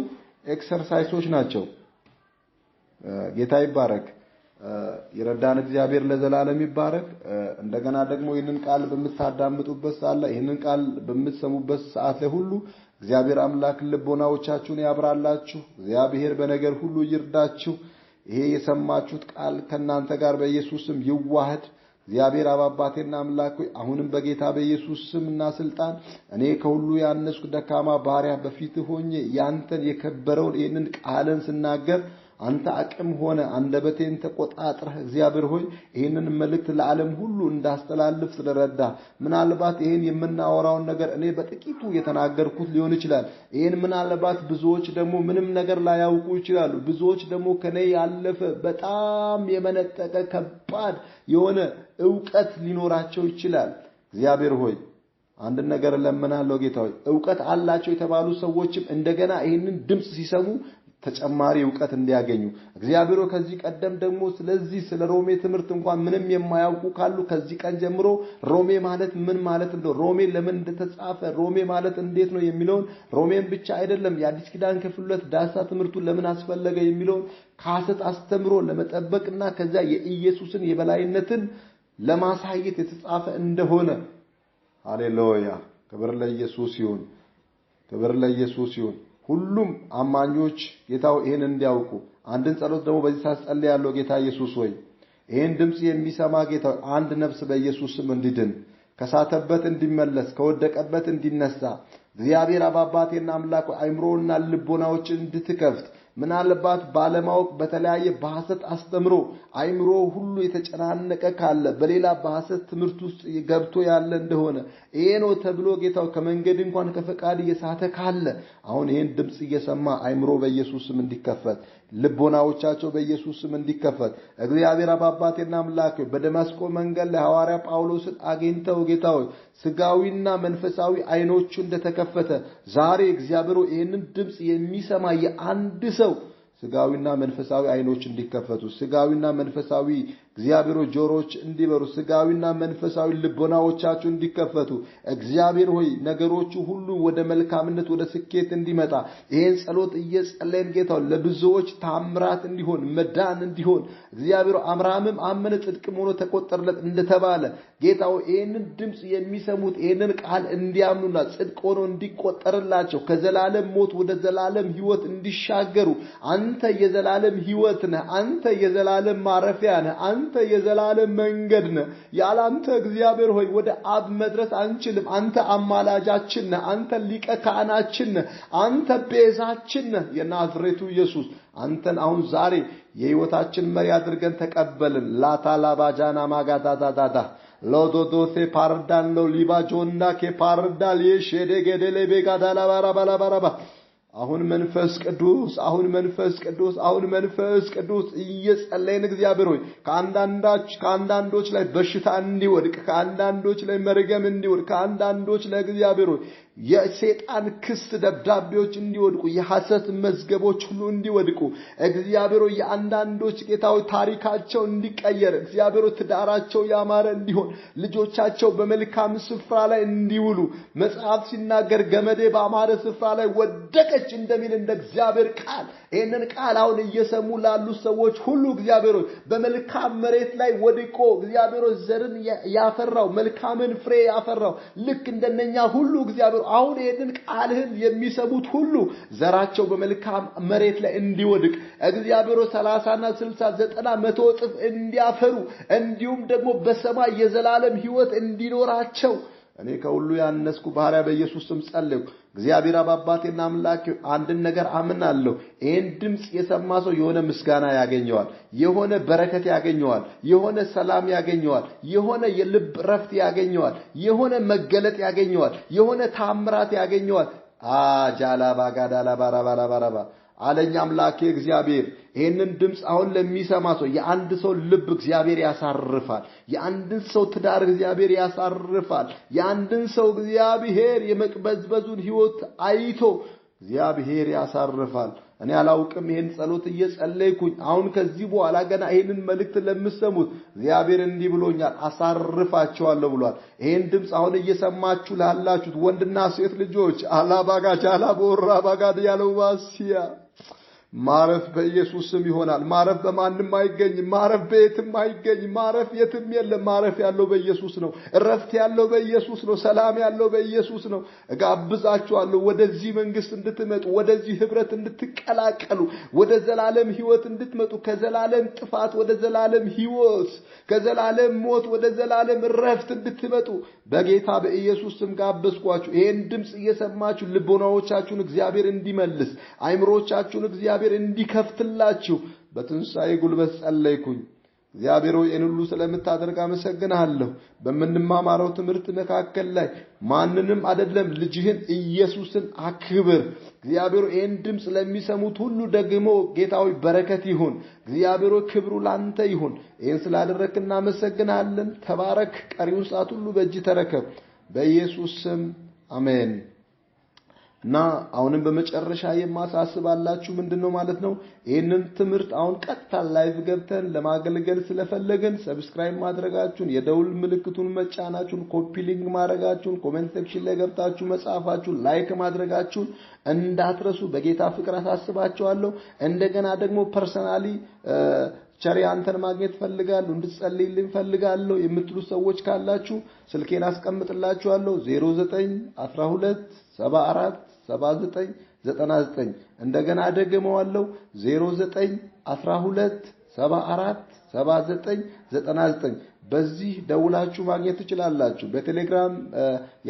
ኤክሰርሳይሶች ናቸው። ጌታ ይባረክ። የረዳን እግዚአብሔር ለዘላለም ይባረክ። እንደገና ደግሞ ይህንን ቃል በምታዳምጡበት ሰዓት ላይ ይህንን ቃል በምትሰሙበት ሰዓት ላይ ሁሉ እግዚአብሔር አምላክ ልቦናዎቻችሁን ያብራላችሁ። እግዚአብሔር በነገር ሁሉ ይርዳችሁ። ይሄ የሰማችሁት ቃል ከናንተ ጋር በኢየሱስ ስም ይዋሃድ። እግዚአብሔር አባቴና አምላክ ሆይ አሁንም በጌታ በኢየሱስ ስምና ስልጣን እኔ ከሁሉ ያነስኩ ደካማ ባሪያ በፊትህ ሆኜ ያንተን የከበረውን ይህንን ቃልን ስናገር አንተ አቅም ሆነ አንደበቴን ተቆጣጥረህ እግዚአብሔር ሆይ ይሄንን መልእክት ለዓለም ሁሉ እንዳስተላልፍ ስለረዳ ምናልባት ይሄን የምናወራውን ነገር እኔ በጥቂቱ የተናገርኩት ሊሆን ይችላል። ይሄን ምናልባት ብዙዎች ደግሞ ምንም ነገር ላያውቁ ይችላሉ። ብዙዎች ደግሞ ከኔ ያለፈ በጣም የመነጠቀ ከባድ የሆነ ዕውቀት ሊኖራቸው ይችላል። እግዚአብሔር ሆይ አንድ ነገር ለምናለሁ ጌታ ሆይ ዕውቀት አላቸው የተባሉ ሰዎችም እንደገና ይሄንን ድምጽ ሲሰሙ ተጨማሪ ዕውቀት እንዲያገኙ እግዚአብሔር ከዚህ ቀደም ደግሞ ስለዚህ ስለ ሮሜ ትምህርት እንኳን ምንም የማያውቁ ካሉ ከዚህ ቀን ጀምሮ ሮሜ ማለት ምን ማለት እንደሆነ ሮሜ ለምን እንደተጻፈ ሮሜ ማለት እንዴት ነው የሚለውን ሮሜን ብቻ አይደለም የአዲስ ኪዳን ክፍል 2 ዳሳ ትምህርቱን ለምን አስፈለገ የሚለውን ከሐሰት አስተምሮ ለመጠበቅና ከዛ የኢየሱስን የበላይነትን ለማሳየት የተጻፈ እንደሆነ ሃሌሉያ ክብር ለኢየሱስ ይሁን ክብር ለኢየሱስ ይሁን ሁሉም አማኞች ጌታው ይሄን እንዲያውቁ አንድን ጸሎት ደግሞ በዚህ ሳስጸልይ ያለው ጌታ ኢየሱስ ሆይ ይሄን ድምጽ የሚሰማ ጌታ አንድ ነፍስ በኢየሱስ ስም እንዲድን ከሳተበት እንዲመለስ ከወደቀበት እንዲነሳ እግዚአብሔር አባቴና አምላክ አይምሮና ልቦናዎችን እንድትከፍት ምናልባት ባለማወቅ በተለያየ በሐሰት አስተምሮ አይምሮ ሁሉ የተጨናነቀ ካለ በሌላ በሐሰት ትምህርት ውስጥ ገብቶ ያለ እንደሆነ ይሄ ነው ተብሎ ጌታው ከመንገድ እንኳን ከፈቃድ እየሳተ ካለ አሁን ይሄን ድምጽ እየሰማ አይምሮ በኢየሱስ ስም እንዲከፈት ልቦናዎቻቸው በኢየሱስ ስም እንዲከፈት እግዚአብሔር አባቴና አምላክ በደማስቆ መንገድ ላይ ሐዋርያ ጳውሎስን አግኝተው ጌታው ስጋዊና መንፈሳዊ አይኖቹ እንደተከፈተ ዛሬ እግዚአብሔር ይሄንን ድምጽ የሚሰማ የአንድ ሰው ስጋዊና መንፈሳዊ አይኖች እንዲከፈቱ ስጋዊና መንፈሳዊ እግዚአብሔር ጆሮች እንዲበሩ ስጋዊና መንፈሳዊ ልቦናዎቻቸው እንዲከፈቱ እግዚአብሔር ሆይ ነገሮቹ ሁሉ ወደ መልካምነት ወደ ስኬት እንዲመጣ ይሄን ጸሎት እየጸለይን ጌታው ለብዙዎች ታምራት እንዲሆን መዳን እንዲሆን እግዚአብሔር አብርሃምም አመነ ጽድቅም ሆኖ ተቆጠረለት እንደተባለ ጌታው ይሄንን ድምጽ የሚሰሙት ይሄንን ቃል እንዲያምኑና ጽድቅ ሆኖ እንዲቆጠርላቸው ከዘላለም ሞት ወደ ዘላለም ሕይወት እንዲሻገሩ አንተ የዘላለም ሕይወት ነህ አንተ የዘላለም ማረፊያ ነህ አንተ የዘላለም መንገድ ነህ ያላንተ እግዚአብሔር ሆይ ወደ አብ መድረስ አንችልም አንተ አማላጃችን ነህ አንተ ሊቀ ካህናችን ነህ አንተ ቤዛችን ነህ የናዝሬቱ ኢየሱስ አንተን አሁን ዛሬ የሕይወታችን መሪ አድርገን ተቀበልን ላታላባጃና ማጋዳዳዳዳ ሎዶዶሴ ፓርዳን ሎ ሊባጆንዳ ከፓርዳል የሸደገደለ ቤጋዳላ ባራባራባራባ አሁን መንፈስ ቅዱስ አሁን መንፈስ ቅዱስ እየጸለይን እግዚአብሔር ሆይ ከአንዳንዶች ላይ በሽታ እንዲወድቅ ከአንዳንዶች ላይ መርገም እንዲወድቅ ከአንዳንዶች ላይ እግዚአብሔር ሆይ የሰይጣን ክስ ደብዳቤዎች እንዲወድቁ የሐሰት መዝገቦች ሁሉ እንዲወድቁ እግዚአብሔር ሆይ የአንዳንዶች ጌታው ታሪካቸው እንዲቀየር እግዚአብሔር ትዳራቸው ያማረ እንዲሆን ልጆቻቸው በመልካም ስፍራ ላይ እንዲውሉ መጽሐፍ ሲናገር ገመዴ በአማረ ስፍራ ላይ ወደቀች እንደሚል እንደ እግዚአብሔር ቃል ይሄንን ቃል አሁን እየሰሙ ላሉ ሰዎች ሁሉ እግዚአብሔር ሆይ በመልካም መሬት ላይ ወድቆ እግዚአብሔር ዘርን ያፈራው መልካምን ፍሬ ያፈራው ልክ እንደነኛ ሁሉ እግዚአብሔር አሁን ይሄንን ቃልህን የሚሰሙት ሁሉ ዘራቸው በመልካም መሬት ላይ እንዲወድቅ እግዚአብሔር 30 እና 60 90 100 እጥፍ እንዲያፈሩ እንዲሁም ደግሞ በሰማይ የዘላለም ሕይወት እንዲኖራቸው እኔ ከሁሉ ያነስኩ ባሪያ በኢየሱስ ስም ጸልዩ እግዚአብሔር አባቴና አምላክ አንድን ነገር አምናለሁ ይሄን ድምጽ የሰማ ሰው የሆነ ምስጋና ያገኘዋል የሆነ በረከት ያገኘዋል የሆነ ሰላም ያገኘዋል የሆነ የልብ ረፍት ያገኘዋል የሆነ መገለጥ ያገኘዋል የሆነ ታምራት ያገኘዋል አጃላባ ጋዳላ ባራባራባራባ አለኛ አምላኬ እግዚአብሔር ይሄንን ድምጽ አሁን ለሚሰማ ሰው የአንድ ሰው ልብ እግዚአብሔር ያሳርፋል የአንድን ሰው ትዳር እግዚአብሔር ያሳርፋል የአንድን ሰው እግዚአብሔር የመቅበዝበዙን ሕይወት አይቶ እግዚአብሔር ያሳርፋል እኔ አላውቅም ይሄን ጸሎት እየጸለይኩኝ አሁን ከዚህ በኋላ ገና ይሄንን መልእክት ለምሰሙት እግዚአብሔር እንዲህ ብሎኛል አሳርፋቸዋለሁ ብሏል ይሄን ድምጽ አሁን እየሰማችሁ ላላችሁት ወንድና ሴት ልጆች አላባጋጃ አላቦራ ባጋድ ያለው ባሲያ ማረፍ በኢየሱስ ስም ይሆናል ማረፍ በማንም አይገኝ ማረፍ በየትም አይገኝ ማረፍ የትም የለም ማረፍ ያለው በኢየሱስ ነው እረፍት ያለው በኢየሱስ ነው ሰላም ያለው በኢየሱስ ነው እጋብዛችኋለሁ ወደዚህ መንግስት እንድትመጡ ወደዚህ ህብረት እንድትቀላቀሉ ወደ ዘላለም ሕይወት እንድትመጡ ከዘላለም ጥፋት ወደ ዘላለም ሕይወት ከዘላለም ሞት ወደ ዘላለም እረፍት እንድትመጡ በጌታ በኢየሱስ ስም ጋብዝኳችሁ ይሄን ድምጽ እየሰማችሁ ልቦናዎቻችሁን እግዚአብሔር እንዲመልስ አይምሮቻችሁን እግዚአብሔር እንዲከፍትላችሁ በትንሳኤ ጉልበት ጸለይኩኝ እግዚአብሔር ሆይ ሁሉ ስለምታደርግ አመሰግናለሁ በመንማማረው ትምህርት መካከል ላይ ማንንም አይደለም ልጅህን ኢየሱስን አክብር እግዚአብሔር ይሄን ድምጽ ለሚሰሙት ሁሉ ደግሞ ጌታዊ በረከት ይሁን እግዚአብሔር ክብሩ ላንተ ይሁን ይሄን ስላደረክና አመሰግናለን ተባረክ ቀሪውን ሰዓት ሁሉ በእጅ ተረከብ በኢየሱስ ስም አሜን እና አሁንም በመጨረሻ የማሳስባላችሁ ምንድነው ማለት ነው ይሄንን ትምህርት አሁን ቀጥታ ላይቭ ገብተን ለማገልገል ስለፈለግን ሰብስክራይብ ማድረጋችሁን የደውል ምልክቱን መጫናችሁን ኮፒ ሊንክ ማድረጋችሁን ኮሜንት ሴክሽን ላይ ገብታችሁ መጻፋችሁን ላይክ ማድረጋችሁን እንዳትረሱ በጌታ ፍቅር አሳስባችኋለሁ። እንደገና ደግሞ ፐርሰናሊ ቸሪ አንተን ማግኘት ፈልጋለሁ እንድትጸልይልኝ ፈልጋለሁ የምትሉ ሰዎች ካላችሁ ስልኬን አስቀምጥላችኋለሁ 0912 74 79 99 እንደገና ደግመዋለሁ 0912 74 79 99 በዚህ ደውላችሁ ማግኘት ትችላላችሁ። በቴሌግራም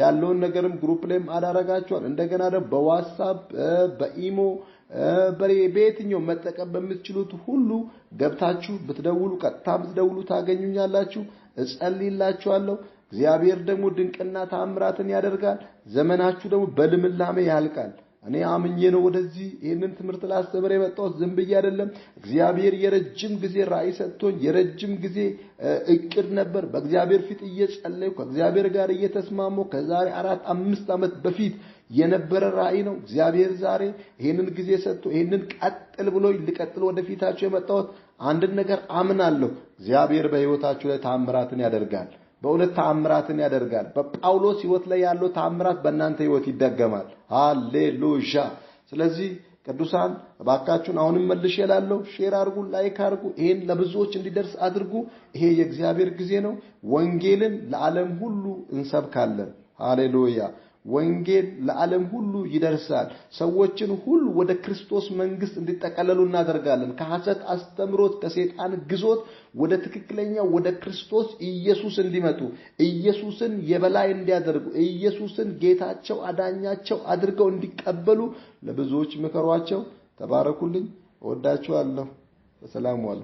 ያለውን ነገርም ግሩፕ ላይም አዳረጋችኋል። እንደገና ደግሞ በዋትስአፕ በኢሞ በየትኛው መጠቀም በምትችሉት ሁሉ ገብታችሁ ብትደውሉ ቀጥታ ብትደውሉ ታገኙኛላችሁ። እጸልይላችኋለሁ። እግዚአብሔር ደግሞ ድንቅና ተአምራትን ያደርጋል። ዘመናችሁ ደግሞ በልምላሜ ያልቃል። እኔ አምኜ ነው ወደዚህ ይሄንን ትምህርት ላስተምር የመጣሁት ዝም ብዬ አይደለም። እግዚአብሔር የረጅም ጊዜ ራእይ ሰጥቶኝ የረጅም ጊዜ እቅድ ነበር። በእግዚአብሔር ፊት እየጸለይኩ ከእግዚአብሔር ጋር እየተስማማሁ ከዛሬ 4-5 ዓመት በፊት የነበረ ራእይ ነው። እግዚአብሔር ዛሬ ይሄንን ጊዜ ሰጥቶ ይሄንን ቀጥል ብሎ ልቀጥል ወደፊታችሁ የመጣሁት አንድ ነገር አምናለሁ። እግዚአብሔር በህይወታችሁ ላይ ተአምራትን ያደርጋል። በእውነት ተአምራትን ያደርጋል። በጳውሎስ ህይወት ላይ ያለው ተአምራት በእናንተ ህይወት ይደገማል። ሃሌሉያ። ስለዚህ ቅዱሳን እባካችሁን አሁንም መልሼ እላለሁ ሼር አድርጉ፣ ላይክ አድርጉ፣ ይሄን ለብዙዎች እንዲደርስ አድርጉ። ይሄ የእግዚአብሔር ጊዜ ነው። ወንጌልን ለዓለም ሁሉ እንሰብካለን። ሃሌሉያ። ወንጌል ለዓለም ሁሉ ይደርሳል። ሰዎችን ሁሉ ወደ ክርስቶስ መንግስት እንዲጠቀለሉ እናደርጋለን። ከሐሰት አስተምሮት ከሰይጣን ግዞት ወደ ትክክለኛ ወደ ክርስቶስ ኢየሱስ እንዲመጡ ኢየሱስን የበላይ እንዲያደርጉ ኢየሱስን ጌታቸው አዳኛቸው አድርገው እንዲቀበሉ ለብዙዎች ምከሯቸው። ተባረኩልኝ። እወዳችኋለሁ። በሰላም ዋሉ።